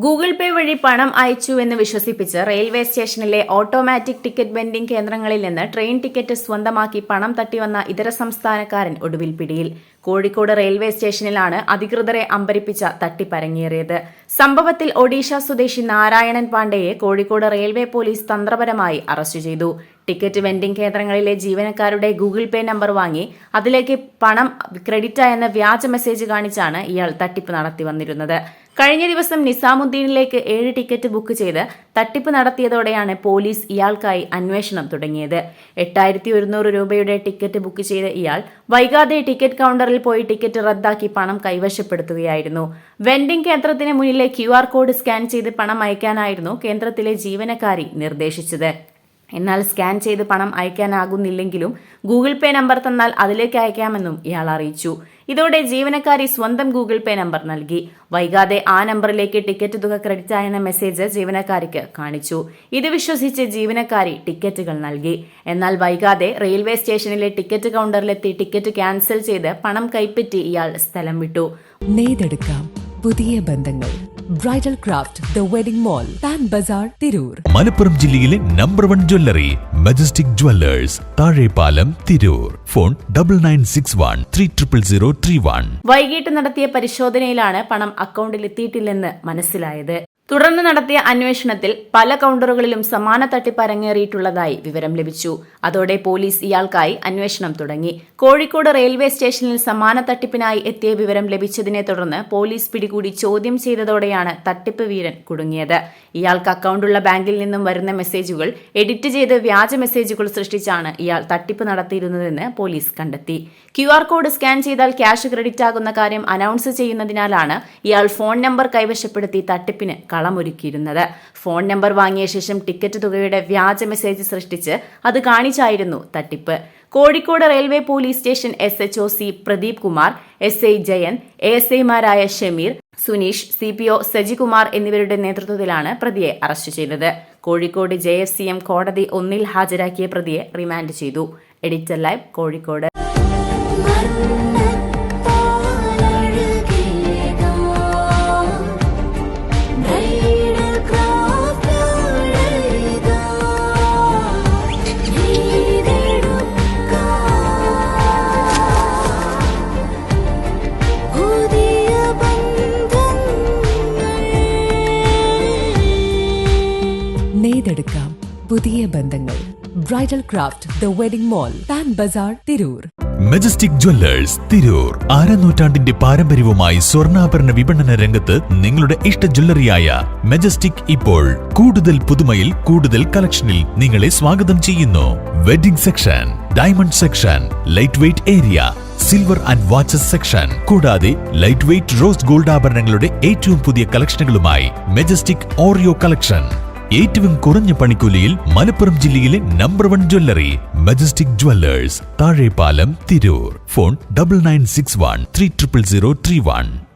Google പേ വഴി പണം അയച്ചുവെന്ന് വിശ്വസിപ്പിച്ച് railway സ്റ്റേഷനിലെ ഓട്ടോമാറ്റിക് ടിക്കറ്റ് വെൻഡിംഗ് കേന്ദ്രങ്ങളിൽ നിന്ന് ട്രെയിൻ ടിക്കറ്റ് സ്വന്തമാക്കി പണം തട്ടിവന്ന ഇതര സംസ്ഥാനക്കാരൻ ഒടുവിൽ പിടിയിൽ. കോഴിക്കോട് റെയിൽവേ സ്റ്റേഷനിലാണ് അധികൃതരെ അമ്പരിപ്പിച്ച തട്ടിപ്പരങ്ങേറിയത്. സംഭവത്തിൽ ഒഡീഷ സ്വദേശി നാരായണൻ പാണ്ഡെയെ കോഴിക്കോട് റെയിൽവേ പോലീസ് തന്ത്രപരമായി അറസ്റ്റ് ചെയ്തു. ടിക്കറ്റ് വെൻഡിംഗ് കേന്ദ്രങ്ങളിലെ ജീവനക്കാരുടെ ഗൂഗിൾ പേ നമ്പർ വാങ്ങി അതിലേക്ക് പണം ക്രെഡിറ്റായെന്ന വ്യാജ മെസ്സേജ് കാണിച്ചാണ് ഇയാൾ തട്ടിപ്പ് നടത്തി വന്നിരുന്നത്. കഴിഞ്ഞ ദിവസം നിസാമുദ്ദീനിലേക്ക് 7 ടിക്കറ്റ് ബുക്ക് ചെയ്ത് തട്ടിപ്പ് നടത്തിയതോടെയാണ് പോലീസ് ഇയാൾക്കായി അന്വേഷണം തുടങ്ങിയത്. 8100 രൂപയുടെ ടിക്കറ്റ് ബുക്ക് ചെയ്ത ഇയാൾ വൈകാതെ ടിക്കറ്റ് കൗണ്ടറിൽ പോയി ടിക്കറ്റ് റദ്ദാക്കി പണം കൈവശപ്പെടുത്തുകയായിരുന്നു. വെൻഡിംഗ് കേന്ദ്രത്തിന് മുന്നിലെ QR കോഡ് സ്കാൻ ചെയ്ത് പണം അയക്കാനായിരുന്നു കേന്ദ്രത്തിലെ ജീവനക്കാരി നിർദ്ദേശിച്ചത്. എന്നാൽ സ്കാൻ ചെയ്ത് പണം അയക്കാനാകുന്നില്ലെങ്കിലും ഗൂഗിൾ പേ നമ്പർ തന്നാൽ അതിലേക്ക് അയക്കാമെന്നും ഇയാൾ അറിയിച്ചു. ഇതോടെ ജീവനക്കാരി സ്വന്തം ഗൂഗിൾ പേ നമ്പർ നൽകി. വൈകാതെ ആ നമ്പറിലേക്ക് ടിക്കറ്റ് തുക ക്രെഡിറ്റ് ആയെന്ന മെസ്സേജ് ജീവനക്കാരിക്ക് കാണിച്ചു. ഇത് വിശ്വസിച്ച് ജീവനക്കാരി ടിക്കറ്റുകൾ നൽകി. എന്നാൽ വൈകാതെ റെയിൽവേ സ്റ്റേഷനിലെ ടിക്കറ്റ് കൗണ്ടറിലെത്തി ടിക്കറ്റ് ക്യാൻസൽ ചെയ്ത് പണം കൈപ്പറ്റി ഇയാൾ സ്ഥലം വിട്ടു. നെയ്തെടുക്കാം പുതിയ ബന്ധങ്ങൾ. Bridal craft the wedding mall, Pan Bazaar, Tirur. Malappuram ജില്ലയിലെ number 1 jewellery Majestic Jewellers, Thazhepalam, Tirur. Phone 9961 300031. വൈകിട്ട് നടത്തിയ പരിശോധനയിലാണ് പണം അക്കൗണ്ടിൽ എത്തിയിട്ടില്ലെന്ന് മനസ്സിലായത്. തുടർന്ന് നടത്തിയ അന്വേഷണത്തിൽ പല കൗണ്ടറുകളിലും സമാന തട്ടിപ്പ് അരങ്ങേറിയിട്ടുള്ളതായി വിവരം ലഭിച്ചു. അതോടെ പോലീസ് ഇയാൾക്കായി അന്വേഷണം തുടങ്ങി. കോഴിക്കോട് റെയിൽവേ സ്റ്റേഷനിൽ സമാന തട്ടിപ്പിനായി എത്തിയ വിവരം ലഭിച്ചതിനെ തുടർന്ന് പോലീസ് പിടികൂടി ചോദ്യം ചെയ്തതോടെയാണ് തട്ടിപ്പ് വീരൻ കുടുങ്ങിയത്. ഇയാൾക്ക് അക്കൗണ്ടുള്ള ബാങ്കിൽ നിന്നും വരുന്ന മെസ്സേജുകൾ എഡിറ്റ് ചെയ്ത് വ്യാജ മെസ്സേജുകൾ സൃഷ്ടിച്ചാണ് ഇയാൾ തട്ടിപ്പ് നടത്തിയിരുന്നതെന്ന് പോലീസ് കണ്ടെത്തി. QR കോഡ് സ്കാൻ ചെയ്താൽ ക്യാഷ് ക്രെഡിറ്റ് ആകുന്ന കാര്യം അനൗൺസ് ചെയ്യുന്നതിനാലാണ് ഇയാൾ ഫോൺ നമ്പർ കൈവശപ്പെടുത്തി തട്ടിപ്പിന് കളമൊരുക്കിയിരുന്നത്. ഫോൺ നമ്പർ വാങ്ങിയ ശേഷം ടിക്കറ്റ് തുകയുടെ വ്യാജ മെസ്സേജ് സൃഷ്ടിച്ച് അത് കാണിച്ചായിരുന്നു തട്ടിപ്പ്. Kozhikode railway police station SHO C Pradeep Kumar, SI Jayan, ASIമാരായ ഷമീർ, സുനീഷ്, CPO സജികുമാർ എന്നിവരുടെ നേതൃത്വത്തിലാണ് പ്രതിയെ അറസ്റ്റ് ചെയ്തത്. കോഴിക്കോട് JFCM കോടതി 1 ഹാജരാക്കിയ പ്രതിയെ റിമാൻഡ് ചെയ്തു. Editor live, Kozhikode. നെയ്തെടുക്കാം പുതിയ ബന്ധങ്ങൾ. Bridal craft the wedding mall, Pan Bazaar, Tirur. Majestic jewellers, Tirur. നൂറ്റാണ്ടിന്റെ പാരമ്പര്യവുമായി സ്വർണ്ണാഭരണ വിപണന രംഗത്ത് നിങ്ങളുടെ ഇഷ്ട ജ്വല്ലറിയായ മെജസ്റ്റിക് ഇപ്പോൾ കൂടുതൽ പുതുമയിൽ കൂടുതൽ കളക്ഷനിൽ നിങ്ങളെ സ്വാഗതം ചെയ്യുന്നു. Wedding section, diamond section, light weight area, silver and watches section, കൂടാതെ ലൈറ്റ് വെയ്റ്റ് റോസ് ഗോൾഡ് ആഭരണങ്ങളുടെ ഏറ്റവും പുതിയ കളക്ഷനുകളുമായി മെജസ്റ്റിക് ഓറിയോ കളക്ഷൻ. ഏറ്റവും കുറഞ്ഞ പണിക്കൂലിയിൽ മലപ്പുറം ജില്ലയിലെ number 1 jewellery Majestic Jewellers, Thazhepalam, Tirur. Phone 9961 300031.